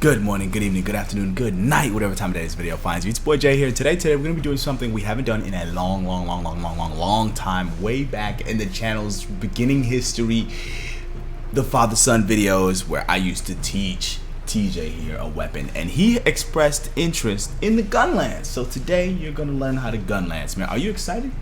Good morning, good evening, good afternoon, good night, whatever time of day this video finds you. It's boy Jay here. Today we're going to be doing something we haven't done in a long time. Way back in the channel's beginning history, the father-son videos where I used to teach TJ here a weapon, and he expressed interest in the Gunlance. So today you're going to learn how to Gunlance, man. Are you excited?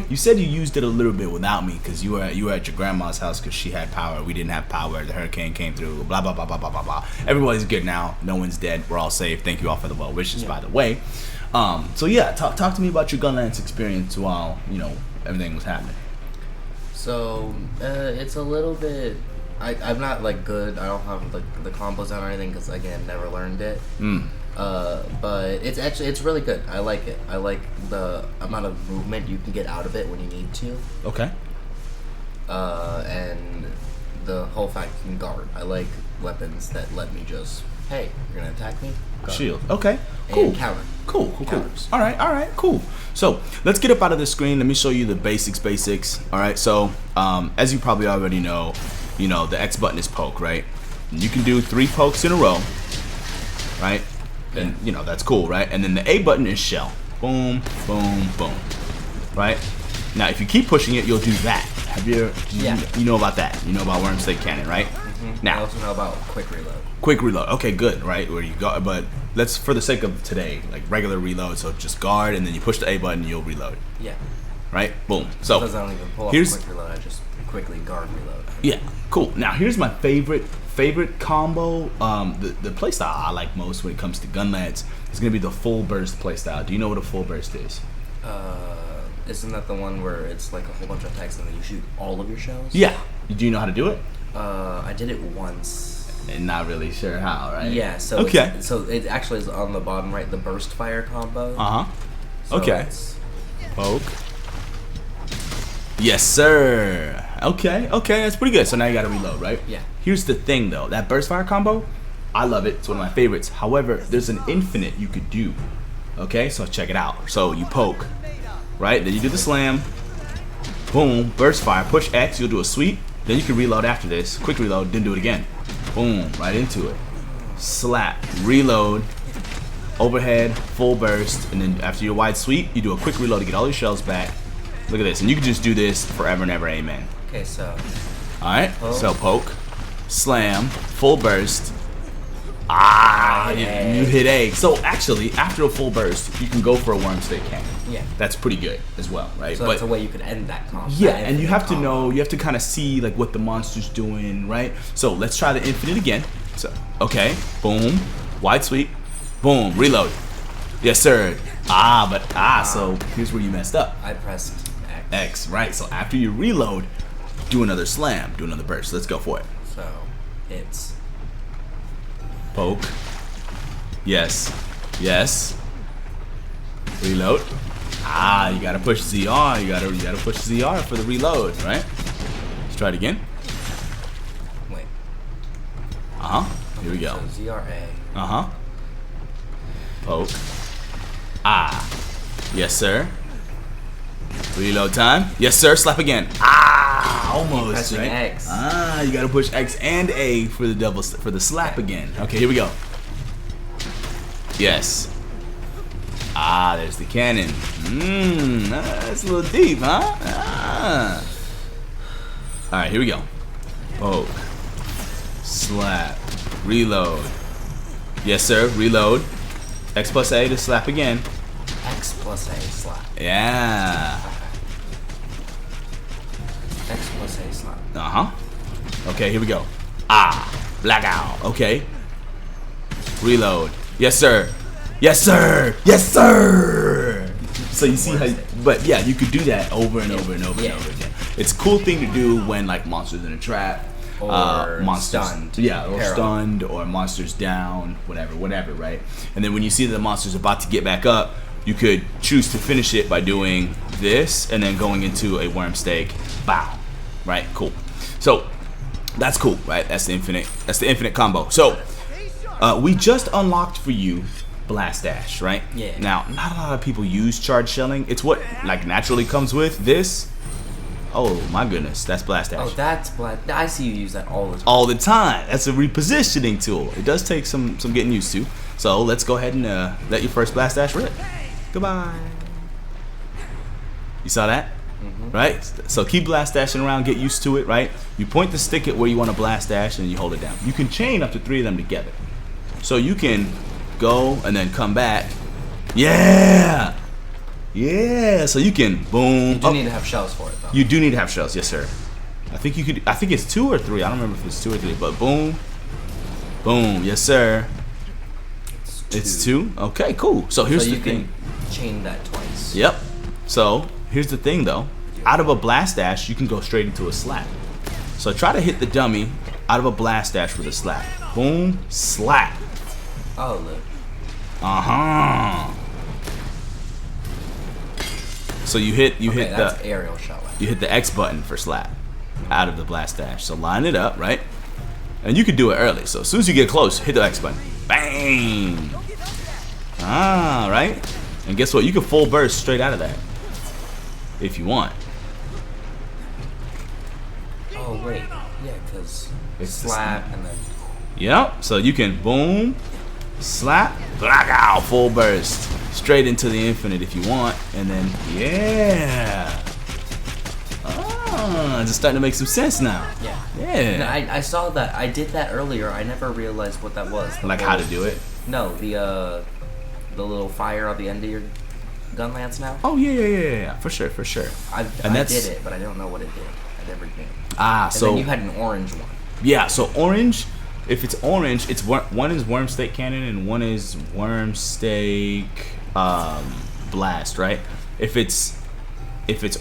You said you used it a little bit without me because you were at your grandma's house because she had power. We didn't have power. The hurricane came through. Blah blah blah blah blah blah blah. Everybody's good now. No one's dead. We're all safe. Thank you all for the well wishes, by the way. So yeah, talk to me about your Gunlance experience while everything was happening. So it's a little bit. I'm not like good. I don't have like the combos down or anything because again, never learned it. But it's really good. I like it. I like the amount of movement you can get out of it when you need to. Okay. And the whole fact you can guard. I like weapons that let me just, hey, you're gonna attack me. Guard. Shield. Okay. Cool. And counter. Cool. All right. Cool. So let's get up out of the screen. Let me show you the basics. All right. So as you probably already know, the X button is poke, right? And you can do 3 pokes in a row, right? And that's cool, right? And then the A button is shell. Boom, boom, boom. Right? Now if you keep pushing it, you'll do that. You know about that. You know about Worm Stake Cannon, right? Now I also know about quick reload. Quick reload. Okay, good, right? Where you go, but let's, for the sake of today, like regular reload. So just guard, and then you push the A button, and you'll reload. Yeah. Right? Boom. So because I don't even pull off quick reload. I just quickly guard reload. Yeah. Cool. Now here's my favorite combo. The playstyle I like most when it comes to Gunlance is gonna be the full burst playstyle. Do you know what a full burst is? Isn't that the one where it's like a whole bunch of attacks and then you shoot all of your shells? Yeah. Do you know how to do it? I did it once. And not really sure how, right? Yeah. So okay. So it actually is on the bottom right, the burst fire combo. So okay. Poke. Yes, sir. Okay, that's pretty good. So now you gotta reload, right? Yeah. Here's the thing though, that burst fire combo, I love it. It's one of my favorites. However, there's an infinite you could do. Okay, so check it out. So you poke, right? Then you do the slam. Boom, burst fire, push X, you'll do a sweep. Then you can reload after this. Quick reload, then do it again. Boom, right into it. Slap, reload, overhead, full burst, and then after your wide sweep, you do a quick reload to get all your shells back. Look at this, and you can just do this forever and ever, amen. Okay, so. Alright, so poke, slam, full burst. You hit A. So actually, after a full burst, you can go for a Worm Stake Cannon. Yeah. That's pretty good as well, right? So that's a way you could end that combo. Yeah, and you have to know, you have to kind of see like what the monster's doing, right? So let's try the infinite again. So, okay, boom, wide sweep, boom, reload. Yes, sir. So here's where you messed up. I pressed X, right? So after you reload, do another slam, do another burst. Let's go for it. So it's poke. Yes. Reload. You gotta push ZR. You gotta push ZR for the reload, right? Let's try it again. Wait. Here we go. So ZRA. Poke. Yes, sir. Reload time. Yes, sir. Slap again. Almost. Right? X. You gotta push X and A for the slap again. Okay, here we go. Yes. There's the cannon. That's a little deep, huh? Alright, here we go. Poke. Slap. Reload. Yes, sir. Reload. X plus A to slap again. X plus A slap. Yeah. X plus A slap. Okay, here we go. Blackout. Okay. Reload. Yes, sir. So you see how, but yeah, you could do that over and over and over and over again. It's a cool thing to do when like monsters in a trap, or monsters stunned. Yeah, or stunned, or monsters down, whatever, right? And then when you see that the monster's about to get back up, you could choose to finish it by doing this and then going into a Worm Stake. Bow. Right? Cool. So that's cool, right? That's the infinite combo. So we just unlocked for you Blastdash, right? Yeah. Now, not a lot of people use charge shelling. It's what like naturally comes with this. Oh my goodness, that's Blastdash. Oh, that's Blast. I see you use that all the time. All the time. That's a repositioning tool. It does take some getting used to. So let's go ahead and let your first Blastdash rip. Goodbye. You saw that? Right? So keep Blastdashing around, get used to it, right? You point the stick at where you want to Blastdash and you hold it down. You can chain up to 3 of them together. So you can go and then come back. Yeah! Yeah! So you can boom. You do need to have shells for it though. You do need to have shells, yes sir. I think you could, I think it's 2 or 3. I don't remember if it's 2 or 3, but boom. Boom, yes sir. It's 2? Okay, cool. So here's the thing. You can chain that twice. Yep. So here's the thing though. Out of a Blastdash, you can go straight into a slap. So try to hit the dummy out of a Blastdash with a slap. Boom, slap. Oh, look. So you hit that's the aerial shot. you hit the X button for slap out of the Blastdash. So line it up, right? And you can do it early. So as soon as you get close, hit the X button. Bang! Right? And guess what? You can full burst straight out of that if you want. Oh wait, yeah, because It's slap and then. Yep. So you can boom, slap, out, full burst, straight into the infinite if you want, and then yeah. It's starting to make some sense now. Yeah. Yeah. No, I saw that. I did that earlier. I never realized what that was. Like how to do it? No, the little fire on the end of your Gunlance now. Oh yeah, for sure. I did it, but I don't know what it did. I never did. And So then you had an orange one. yeah, so orange. If it's orange, it's one is worm stake cannon and one is worm stake blast, right? If it's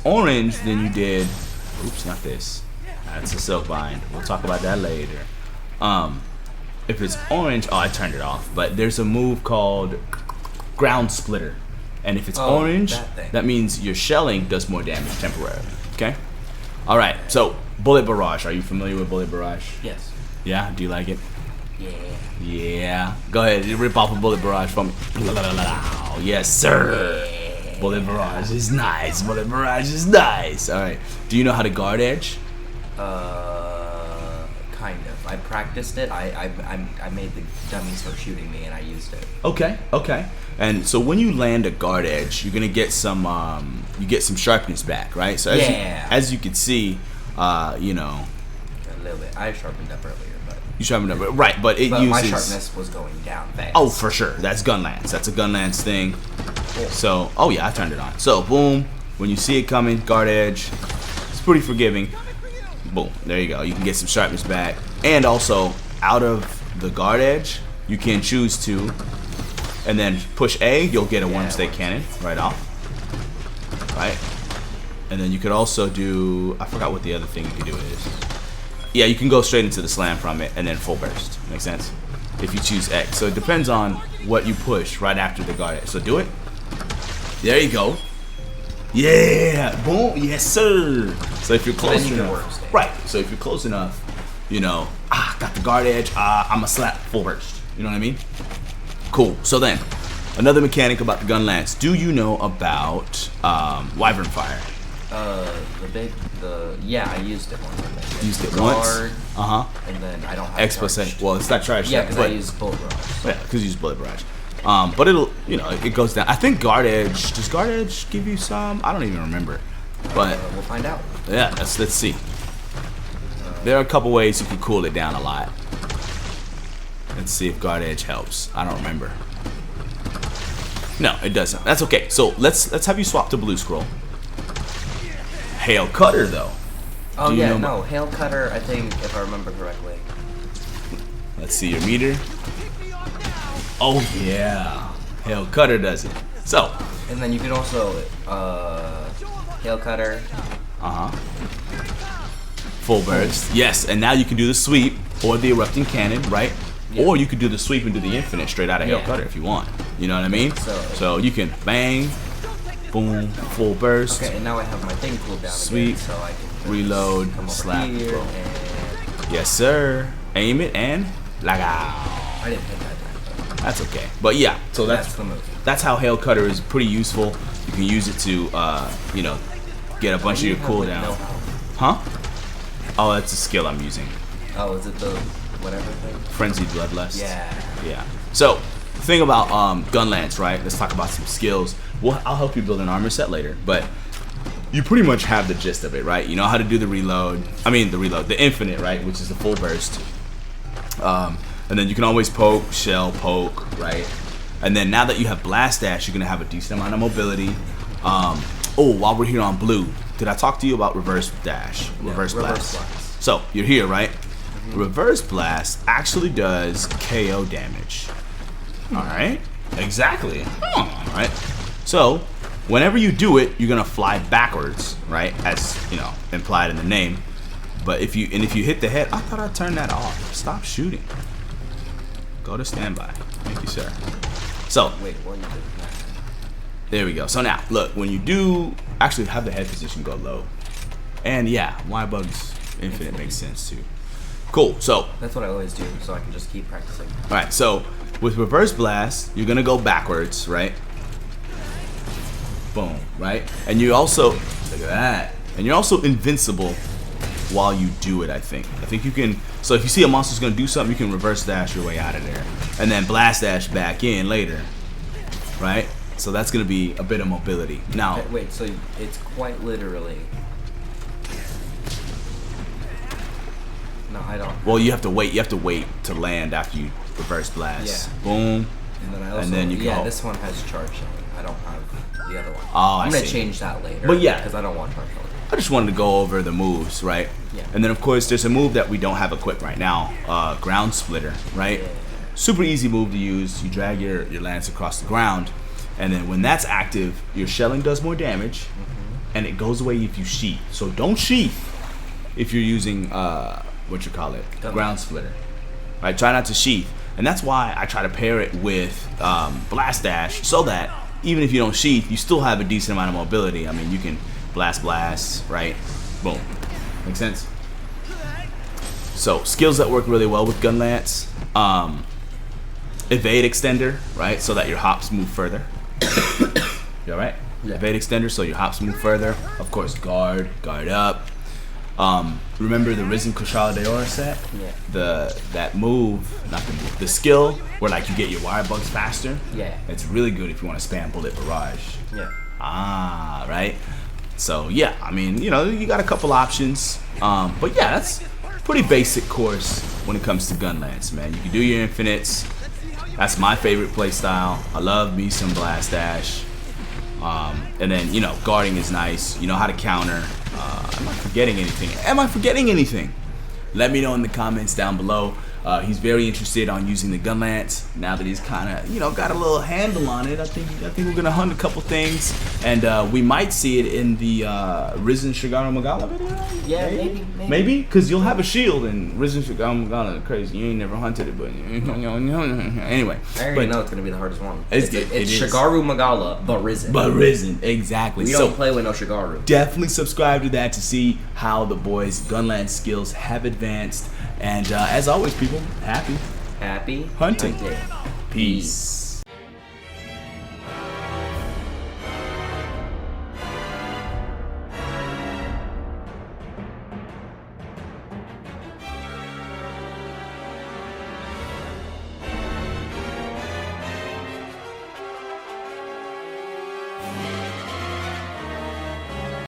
orange, then you did. Oops, not this. That's a Silkbind. We'll talk about that later. If it's orange, oh, I turned it off. But there's a move called Ground Splitter, and if it's orange, that means your shelling does more damage temporarily. Okay. All right. So Bullet Barrage. Are you familiar with Bullet Barrage? Yes. Yeah. Do you like it? Yeah. Yeah. Go ahead. Rip off a Bullet Barrage for me. Yes, sir. Bullet Barrage is nice. Bullet Barrage is nice. All right. Do you know how to guard edge? Kind of. I practiced it. I made the dummies start shooting me, and I used it. Okay. And so when you land a guard edge, you're gonna get some sharpness back, right? So as you can see, you know. A little bit. I sharpened up earlier, but. You sharpened up, right? But it uses. My sharpness was going down fast. Oh, for sure. That's Gunlance. That's a Gunlance thing. Cool. So, oh yeah, I turned it on. So, boom. When you see it coming, guard edge. It's pretty forgiving. Boom. There you go. You can get some sharpness back. And also, out of the guard edge, you can choose to, and then push A, you'll get a worm stake cannon right off. Right? And then you could also do, I forgot what the other thing you could do is. Yeah, you can go straight into the slam from it and then full burst. Make sense? If you choose X. So it depends on what you push right after the guard edge. So do it. There you go. Yeah, boom, yes sir. So if you're close enough, right? So if you're close enough, you know, got the guard edge. I'm a slap full burst. You know what I mean? Cool. So then, another mechanic about the Gunlance. Do you know about Wyvern Fire? Yeah, I used it once. Used it once. And then I don't have X percent. Well, it's not trash. Yeah, because I use Bullet Barrage. So. Yeah, because you use Bullet Barrage. But it'll, you know, it goes down. I think guard edge. Does guard edge give you some? I don't even remember. But we'll find out. Yeah, let's see. There are a couple ways you can cool it down a lot. Let's see if guard edge helps. I don't remember. No, it doesn't. That's okay. So let's have you swap to blue scroll. Hail Cutter though. Oh yeah, no, Hail Cutter. I think if I remember correctly. Let's see your meter. Oh yeah, Hail Cutter does it. So. And then you can also Hail Cutter. Full burst. Yes, and now you can do the sweep or the erupting cannon, right? Yeah. Or you could do the sweep and do the infinite straight out of Hail Cutter if you want. You know what I mean? So you can bang, boom, full burst. Okay, and now I have my thing cooled down sweep, again, so I can reload, slap, here and yes sir. Aim it and lag out. I didn't hit that time. That's okay. But yeah, so that's the move. That's how Hail Cutter is pretty useful. You can use it to you know, get a bunch of your cooldown. Huh? Oh, that's a skill I'm using. Oh, is it the whatever thing? Frenzied Bloodlust. Yeah. Yeah. So, the thing about Gunlance, right? Let's talk about some skills. Well, I'll help you build an armor set later, but you pretty much have the gist of it, right? You know how to do the reload. I mean, the infinite, right? Which is the full burst. And then you can always poke, shell, poke, right? And then now that you have Blastdash, you're gonna have a decent amount of mobility. Oh, while we're here on blue, did I talk to you about reverse dash? Reverse blast. So you're here, right? Reverse blast actually does KO damage. All right, exactly. All right. So whenever you do it, you're gonna fly backwards, right? As you know, implied in the name. But if you hit the head, I thought I turned that off. Stop shooting. Go to standby. Thank you, sir. So Wait, what you did? there we go. So now, look, when you do actually have the head position go low, and yeah, Y-Bugs Infinite makes sense too. Cool. So That's what I always do, so I can just keep practicing. all right. So with reverse blast, you're gonna go backwards, right? Boom, right? And you also look at that, and you're also invincible while you do it. I think you can. So if you see a monster's gonna do something, you can reverse dash your way out of there, and then blast dash back in later, right? So that's gonna be a bit of mobility. Now, Wait, so it's quite literally. No, I don't. well, you have to wait. You have to wait to land after you reverse blast. Yeah. Boom. And then I also. And then you yeah, go. this one has charge showing. I don't have the other one. Oh, I'm I gonna see. change that later. But yeah. because I don't want charge showing. I just wanted to go over the moves, right? Yeah. And then of course there's a move that we don't have equipped right now, ground splitter, right? Yeah. Super easy move to use. You drag your lance across the ground, and then when that's active, your shelling does more damage, and it goes away if you sheath. So don't sheath if you're using ground splitter, right? Try not to sheath, and that's why I try to pair it with blast dash, so that even if you don't sheath, you still have a decent amount of mobility. I mean, you can blast, right? Boom. Make sense? So skills that work really well with Gunlance. Evade extender, right? So that your hops move further. You alright? Yeah. Evade extender, so your hops move further. Of course, guard up. Remember the Risen Kushala Deora set? Yeah. The skill where like you get your wire bugs faster. Yeah. It's really good if you want to spam bullet barrage. Yeah. Ah, right. So yeah, I mean, you know, you got a couple options. But yeah, that's pretty basic course when it comes to Gunlance, man. You can do your infinites. That's my favorite play style. I love me some blast dash. And then, you know, guarding is nice. You know how to counter. Am I forgetting anything? Let me know in the comments down below. He's very interested on using the Gunlance now that he's kind of, you know, got a little handle on it. I think we're gonna hunt a couple things, and we might see it in the Risen Shigaru Magala video. Yeah, maybe because you'll have a shield and Risen Shigaru Magala. Crazy, you ain't never hunted it, but anyway. I already know it's gonna be the hardest one. It's Shigaru Magala, but Risen. Exactly. We don't play with no Shigaru. Definitely subscribe to that to see how the boys' Gunlance skills have advanced. And as always, people, happy Happy hunting. hunting. Peace.